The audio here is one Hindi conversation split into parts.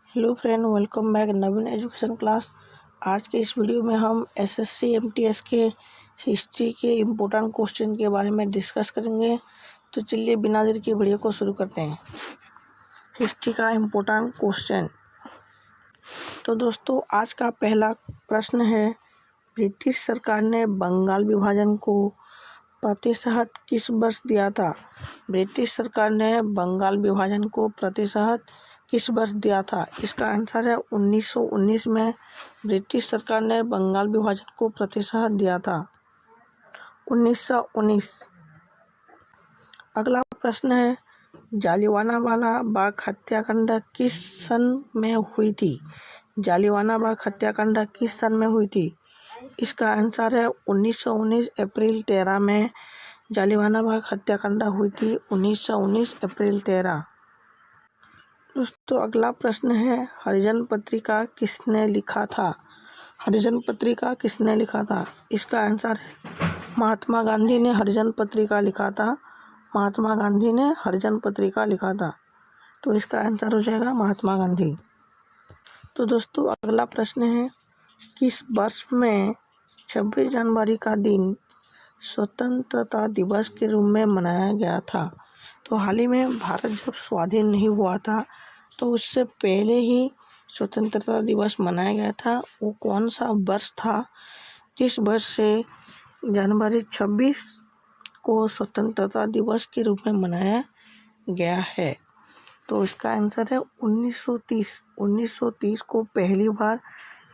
हेलो फ्रेंड, वेलकम बैक नवीन एजुकेशन क्लास। आज के इस वीडियो में हम एसएससी एमटीएस के हिस्ट्री के इम्पोर्टेंट क्वेश्चन के बारे में डिस्कस करेंगे। तो चलिए बिना देर के वीडियो को शुरू करते हैं। हिस्ट्री का इम्पोर्टेंट क्वेश्चन। तो दोस्तों आज का पहला प्रश्न है, ब्रिटिश सरकार ने बंगाल विभाजन को प्रतिशत किस वर्ष दिया था? ब्रिटिश सरकार ने बंगाल विभाजन को प्रतिशत किस वर्ष दिया था? इसका आंसर है 1919 में ब्रिटिश सरकार ने बंगाल विभाजन को प्रतिशत दिया था। 1919। अगला प्रश्न है, जालियांवाला बाग हत्याकांड किस सन में हुई थी? जालियांवाला बाग हत्याकांड किस सन में हुई थी? इसका आंसर है 1919 अप्रैल 13 में जालियांवाला बाग हत्याकांड हुई थी। 1919 अप्रैल 13। दोस्तों अगला प्रश्न है, हरिजन पत्रिका किसने लिखा था? हरिजन पत्रिका किसने लिखा था? इसका आंसर है महात्मा गांधी ने हरिजन पत्रिका लिखा था। महात्मा गांधी ने हरिजन पत्रिका लिखा था। तो इसका आंसर हो जाएगा महात्मा गांधी। तो दोस्तों अगला प्रश्न है, किस वर्ष में 26 जनवरी का दिन स्वतंत्रता दिवस के रूप में मनाया गया था? तो हाल ही में भारत जब स्वाधीन नहीं हुआ था तो उससे पहले ही स्वतंत्रता दिवस मनाया गया था। वो कौन सा वर्ष था जिस वर्ष से जनवरी 26 को स्वतंत्रता दिवस के रूप में मनाया गया है? तो इसका आंसर है 1930। 1930 को पहली बार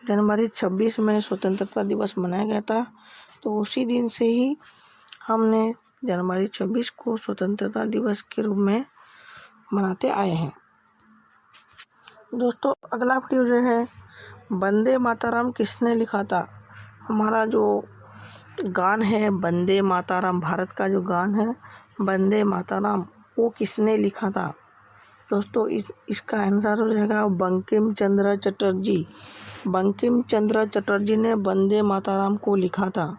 जनवरी 26 में स्वतंत्रता दिवस मनाया गया था। तो उसी दिन से ही हमने जनवरी 26 को स्वतंत्रता दिवस के रूप में मनाते आए हैं। दोस्तों अगला वीडियो जो है, वंदे मातरम किसने लिखा था? हमारा जो गान है वंदे मातरम, भारत का जो गान है वंदे मातरम, वो किसने लिखा था? दोस्तों इसका आंसर हो जाएगा बंकिम चंद्र चटर्जी। बंकिम चंद्र चटर्जी ने वंदे मातरम को लिखा था।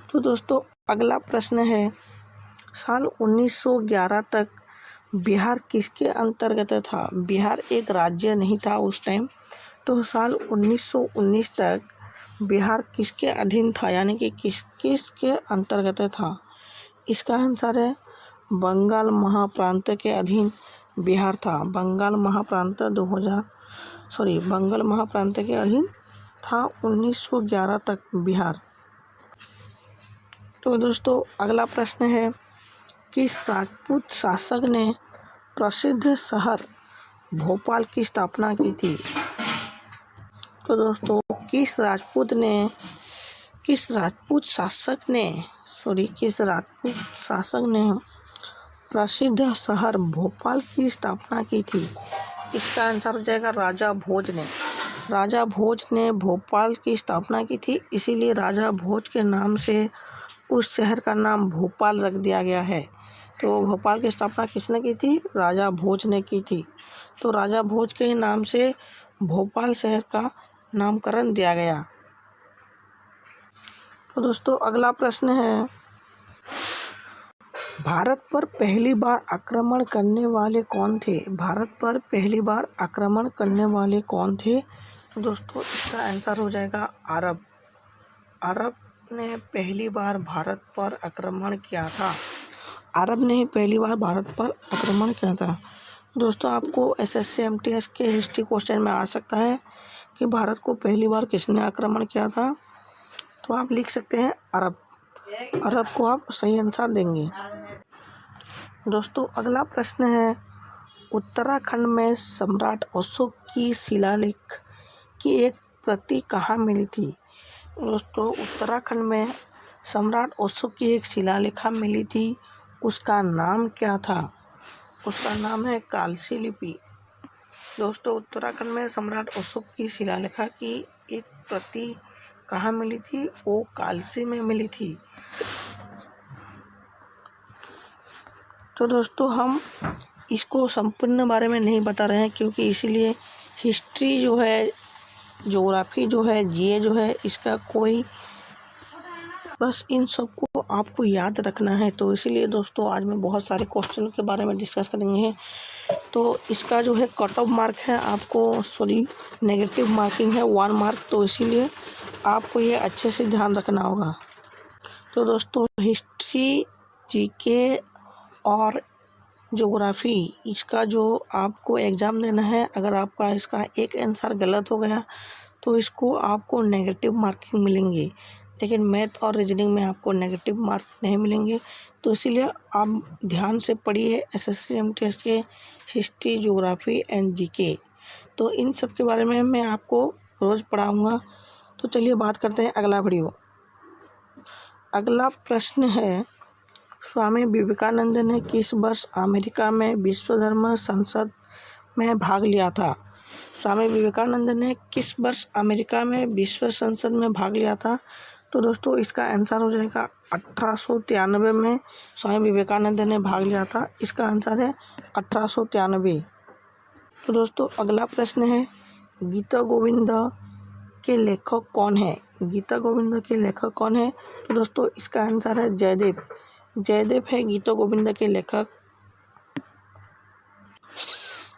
तो दोस्तों अगला प्रश्न है, साल 1911 तक बिहार किसके अंतर्गत था? बिहार एक राज्य नहीं था उस टाइम। तो साल 1919 तक बिहार किसके अधीन था, यानी कि किसके अंतर्गत था? इसका आंसर है बंगाल महाप्रांत के अधीन बिहार था। बंगाल महाप्रांत के अधीन था 1911 तक बिहार। तो दोस्तों अगला प्रश्न है, किस राजपूत शासक ने प्रसिद्ध शहर भोपाल की स्थापना की थी? तो दोस्तों किस राजपूत शासक ने प्रसिद्ध शहर भोपाल की स्थापना की थी? इसका आंसर हो जाएगा राजा भोज ने। राजा भोज ने भोपाल की स्थापना की थी, इसीलिए राजा भोज के नाम से उस शहर का नाम भोपाल रख दिया गया है। तो भोपाल की स्थापना किसने की थी? राजा भोज ने की थी। तो राजा भोज के नाम से भोपाल शहर का नामकरण दिया गया। तो दोस्तों अगला प्रश्न है, भारत पर पहली बार आक्रमण करने वाले कौन थे? भारत पर पहली बार आक्रमण करने वाले कौन थे? तो दोस्तों इसका आंसर हो जाएगा अरब। अरब ने पहली बार भारत पर आक्रमण किया था। अरब ने पहली बार भारत पर आक्रमण किया था। दोस्तों आपको एसएससी एमटीएस के हिस्ट्री क्वेश्चन में आ सकता है कि भारत को पहली बार किसने आक्रमण किया था? तो आप लिख सकते हैं अरब। अरब को आप सही आंसर देंगे। दोस्तों अगला प्रश्न है, उत्तराखंड में सम्राट अशोक की शिलालेख की एक प्रति कहाँ मिली थी? दोस्तों उत्तराखंड में सम्राट अशोक की एक शिलालेख मिली थी। उसका नाम क्या था? उसका नाम है कालसी लिपि। दोस्तों उत्तराखंड में सम्राट अशोक की शिलालेख की एक प्रति कहाँ मिली थी? वो कालसी में मिली थी। तो दोस्तों हम इसको संपूर्ण बारे में नहीं बता रहे हैं, क्योंकि इसीलिए हिस्ट्री जो है, ज्योग्राफी जो है, जीए जो है, इसका कोई बस इन सबको आपको याद रखना है। तो इसीलिए दोस्तों आज मैं बहुत सारे क्वेश्चन के बारे में डिस्कस करेंगे। तो इसका जो है कट ऑफ मार्क है आपको, सॉरी नेगेटिव मार्किंग है 1 मार्क, तो इसीलिए आपको ये अच्छे से ध्यान रखना होगा। तो दोस्तों हिस्ट्री, जीके और ज्योग्राफी इसका जो आपको एग्ज़ाम देना है, अगर आपका इसका एक आंसर गलत हो गया तो इसको आपको नेगेटिव मार्किंग मिलेंगे, लेकिन मैथ और रीजनिंग में आपको नेगेटिव मार्क नहीं मिलेंगे। तो इसीलिए आप ध्यान से पढ़िए एसएससी एमटीएस के हिस्ट्री, ज्योग्राफी एंड जीके। तो इन सब के बारे में मैं आपको रोज़ पढ़ाऊँगा। तो चलिए बात करते हैं अगला वीडियो। अगला प्रश्न है, स्वामी विवेकानंद ने किस वर्ष अमेरिका में विश्व धर्म संसद में भाग लिया था? स्वामी विवेकानंद ने किस वर्ष अमेरिका में विश्व संसद में भाग लिया था? तो दोस्तों इसका आंसर हो जाएगा 1893 में स्वामी विवेकानंद ने भाग लिया था। इसका आंसर है 1893। तो दोस्तों अगला प्रश्न है, गीता गोविंद के लेखक कौन है? गीता गोविंद के लेखक कौन है? तो दोस्तों इसका आंसर है जयदेव। जयदेव है गीता गोविंद के लेखक।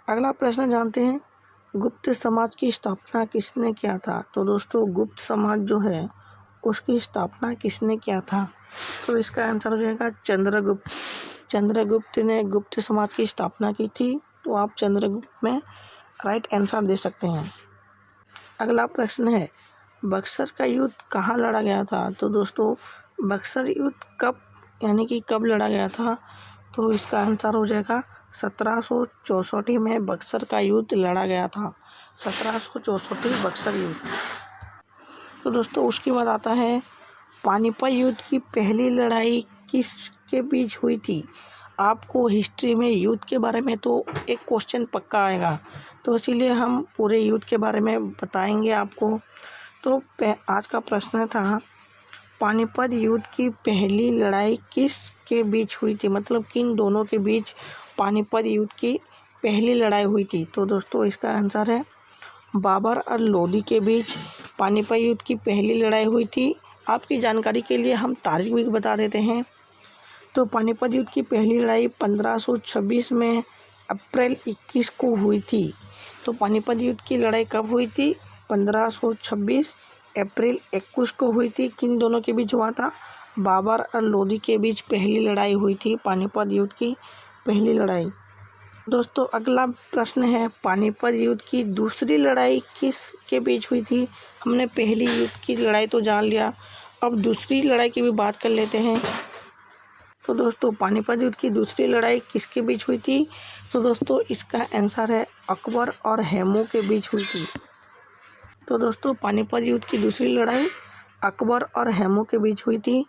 अगला प्रश्न जानते हैं, गुप्त समाज की स्थापना किसने किया था? तो दोस्तों गुप्त समाज जो है उसकी स्थापना किसने किया था? तो इसका आंसर हो जाएगा चंद्रगुप्त। चंद्रगुप्त ने गुप्त समाज की स्थापना की थी। तो आप चंद्रगुप्त में राइट आंसर दे सकते हैं। अगला प्रश्न है, बक्सर का युद्ध कहाँ लड़ा गया था? तो दोस्तों बक्सर युद्ध कब, यानी कि कब लड़ा गया था? तो इसका आंसर हो जाएगा 1764 में बक्सर का युद्ध लड़ा गया था। 1764 बक्सर युद्ध। तो दोस्तों उसके बाद आता है, पानीपत युद्ध की पहली लड़ाई किसके बीच हुई थी? आपको हिस्ट्री में युद्ध के बारे में तो एक क्वेश्चन पक्का आएगा, तो इसीलिए हम पूरे युद्ध के बारे में बताएंगे आपको। तो आज का प्रश्न था, पानीपत युद्ध की पहली लड़ाई किसके बीच हुई थी? मतलब किन दोनों के बीच पानीपत युद्ध की पहली लड़ाई हुई थी? तो दोस्तों इसका आंसर है बाबर और लोदी के बीच पानीपत युद्ध की पहली लड़ाई हुई थी। आपकी जानकारी के लिए हम तारीख भी बता देते हैं। तो पानीपत युद्ध की पहली लड़ाई 1526 में अप्रैल 21 को हुई थी। तो पानीपत युद्ध की लड़ाई कब हुई थी? 1526 अप्रैल 21 को हुई थी। किन दोनों के बीच हुआ था? बाबर और लोदी के बीच पहली लड़ाई हुई थी, पानीपत युद्ध की पहली लड़ाई। दोस्तों अगला प्रश्न है, पानीपत युद्ध की दूसरी लड़ाई किस के बीच हुई थी? हमने पहली युद्ध की लड़ाई तो जान लिया, अब दूसरी लड़ाई की भी बात कर लेते हैं। तो दोस्तों पानीपत युद्ध की दूसरी लड़ाई किसके बीच हुई थी? तो दोस्तों इसका आंसर है अकबर और हेमू के बीच हुई थी। तो दोस्तों पानीपत युद्ध की दूसरी लड़ाई अकबर और हेमू के बीच हुई थी।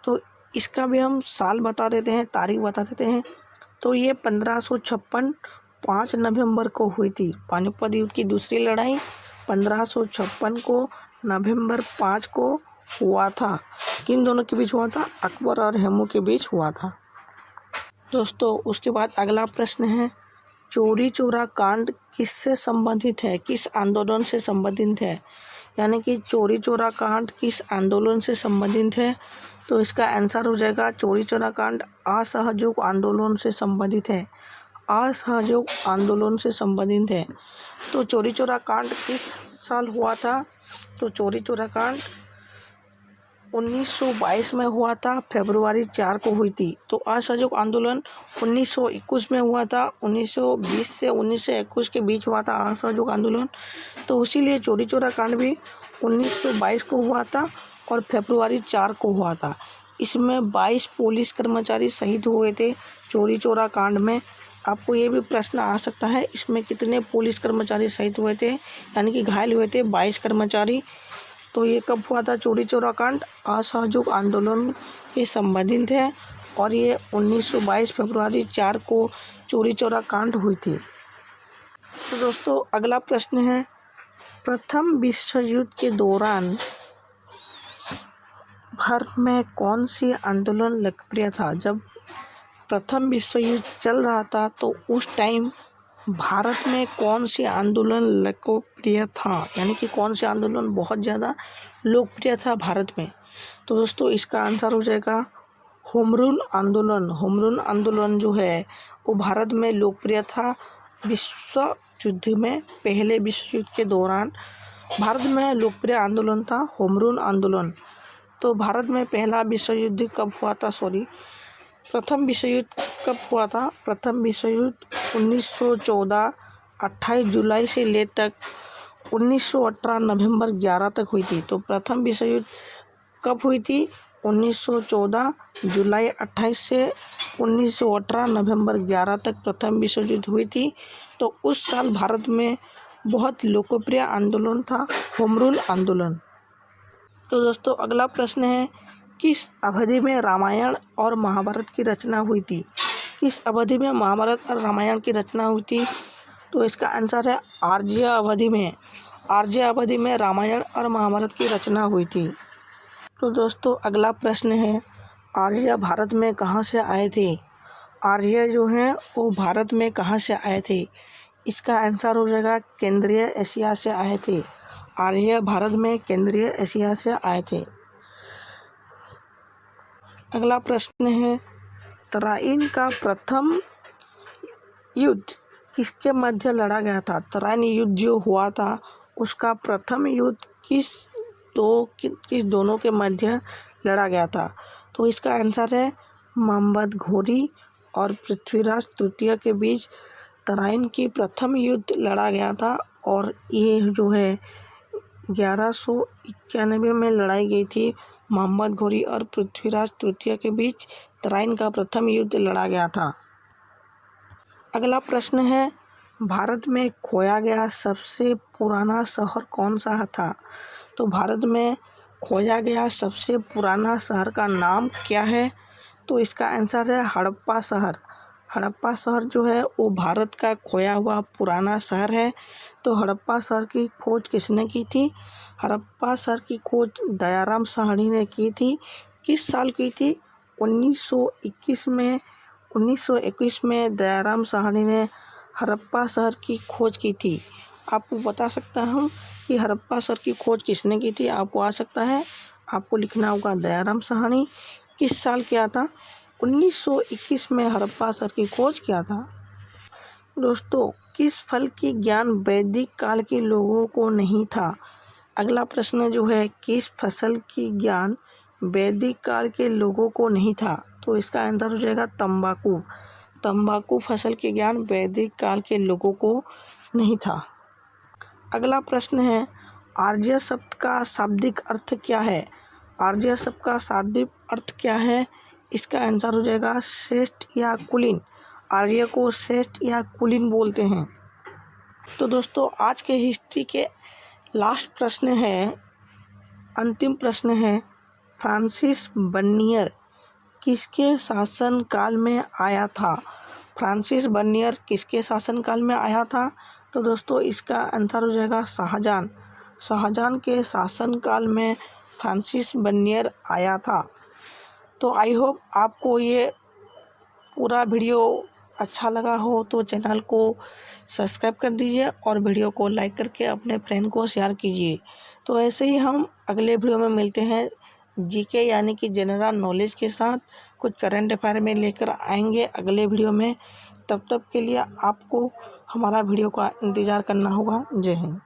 तो इसका भी हम साल बता देते हैं, तारीख बता देते हैं। तो ये 1556 5 नवंबर को हुई थी। पानीपत युद्ध की दूसरी लड़ाई 1556 को नवंबर 5 को हुआ था। किन दोनों के बीच हुआ था? अकबर और हेमू के बीच हुआ था। दोस्तों उसके बाद अगला प्रश्न है, चौरी चौरा कांड किससे संबंधित है? किस आंदोलन से संबंधित है? यानी कि चौरी चौरा कांड किस आंदोलन से संबंधित है? तो इसका आंसर हो जाएगा चौरी चौरा कांड असहयोग आंदोलन से संबंधित है। असहयोग आंदोलन से संबंधित है। तो चौरी चौरा कांड किस साल हुआ था? तो चौरी चौरा कांड 1922 में हुआ था, फरवरी 4 को हुई थी। तो असहयोग आंदोलन 1921 में हुआ था। 1920 से 1921 के बीच हुआ था असहयोग आंदोलन। तो इसीलिए चौरी चौरा कांड भी 1922 को हुआ था और फरवरी 4 को हुआ था। इसमें 22 पुलिस कर्मचारी शहीद हुए थे चौरी चौरा कांड में। आपको ये भी प्रश्न आ सकता है, इसमें कितने पुलिस कर्मचारी शहीद हुए थे, यानी कि घायल हुए थे 22 कर्मचारी। तो ये कब हुआ था? चौरी चौरा कांड असहयोग आंदोलन के संबंधित है और ये 1922 फरवरी 4 को चौरी चौरा कांड हुई थी। तो दोस्तों अगला प्रश्न है, प्रथम विश्व युद्ध के दौरान भारत में कौन सी आंदोलन लोकप्रिय था? जब प्रथम विश्व युद्ध चल रहा था तो उस टाइम भारत में कौन सी आंदोलन लोकप्रिय था, यानी कि कौन सी आंदोलन बहुत ज़्यादा लोकप्रिय था भारत में? तो दोस्तों इसका आंसर हो जाएगा होम रूल आंदोलन। होम रूल आंदोलन जो है वो भारत में लोकप्रिय था विश्व युद्ध में, पहले विश्व युद्ध के दौरान भारत में लोकप्रिय आंदोलन था होम रूल आंदोलन। तो भारत में पहला विश्व युद्ध कब हुआ था? प्रथम विश्व युद्ध कब हुआ था? प्रथम विश्व युद्ध 1914 28 जुलाई से ले तक 1918 नवंबर 11 तक हुई थी। तो प्रथम विश्व युद्ध कब हुई थी? 1914 जुलाई 28 से 1918 नवंबर 11 तक प्रथम विश्व युद्ध हुई थी। तो उस साल भारत में बहुत लोकप्रिय आंदोलन था होम रूल आंदोलन। तो दोस्तों अगला प्रश्न है, किस अवधि में रामायण और महाभारत की रचना हुई थी? किस अवधि में महाभारत और रामायण की रचना हुई थी? तो इसका आंसर है आर्य अवधि में। आर्य अवधि में रामायण और महाभारत की रचना हुई थी। तो दोस्तों अगला प्रश्न है, आर्य भारत में कहाँ से आए थे? आर्य जो हैं वो भारत में कहाँ से आए थे? इसका आंसर हो जाएगा केंद्रीय एशिया से आए थे। आर्य भारत में केंद्रीय एशिया से आए थे। अगला प्रश्न है, तराइन का प्रथम युद्ध किसके मध्य लड़ा गया था? तराइन युद्ध जो हुआ था उसका प्रथम युद्ध किस दोनों के मध्य लड़ा गया था? तो इसका आंसर है मोहम्मद घोरी और पृथ्वीराज तृतीय के बीच तराइन की प्रथम युद्ध लड़ा गया था। और ये जो है 1191 में लड़ाई गई थी। मोहम्मद घोरी और पृथ्वीराज तृतीय के बीच तराइन का प्रथम युद्ध लड़ा गया था। अगला प्रश्न है, भारत में खोया गया सबसे पुराना शहर कौन सा था? तो भारत में खोया गया सबसे पुराना शहर का नाम क्या है? तो इसका आंसर है हड़प्पा शहर। हड़प्पा शहर जो है वो भारत का खोया हुआ पुराना शहर है। तो हड़प्पा शहर की खोज किसने की थी? हड़प्पा शहर की खोज दयाराम साहनी ने की थी। किस साल की थी? 1921 में दयाराम साहनी ने हड़प्पा शहर की खोज की थी। आपको बता सकता हूँ कि हड़प्पा शहर की खोज किसने की थी? आपको आ सकता है, आपको लिखना होगा दयाराम साहनी। किस साल किया था? 1921 में हड़प्पा शहर की खोज किया था। दोस्तों किस फल की ज्ञान वैदिक काल के लोगों को नहीं था? अगला प्रश्न जो है, किस फसल की ज्ञान वैदिक काल के लोगों को नहीं था? तो इसका आंसर हो जाएगा तंबाकू। तंबाकू फसल के ज्ञान वैदिक काल के लोगों को नहीं था। अगला प्रश्न है, आर्य शब्द का शाब्दिक अर्थ क्या है? आर्य शब्द का शाब्दिक अर्थ क्या है? इसका आंसर हो जाएगा श्रेष्ठ या कुलीन। आर्य को श्रेष्ठ या कुलीन बोलते हैं। तो दोस्तों आज के हिस्ट्री के लास्ट प्रश्न है, अंतिम प्रश्न है, फ्रांसिस बर्नियर किसके शासनकाल में आया था? फ्रांसिस बर्नियर किसके शासनकाल में आया था? तो दोस्तों इसका आंसर हो जाएगा शाहजहां। शाहजहां के शासनकाल में फ्रांसिस बर्नियर आया था। तो आई होप आपको ये पूरा वीडियो अच्छा लगा हो तो चैनल को सब्सक्राइब कर दीजिए और वीडियो को लाइक करके अपने फ्रेंड को शेयर कीजिए। तो ऐसे ही हम अगले वीडियो में मिलते हैं जीके यानी कि जनरल नॉलेज के साथ, कुछ करंट अफेयर में लेकर आएंगे अगले वीडियो में। तब तक के लिए आपको हमारा वीडियो का इंतज़ार करना होगा। जय हिंद।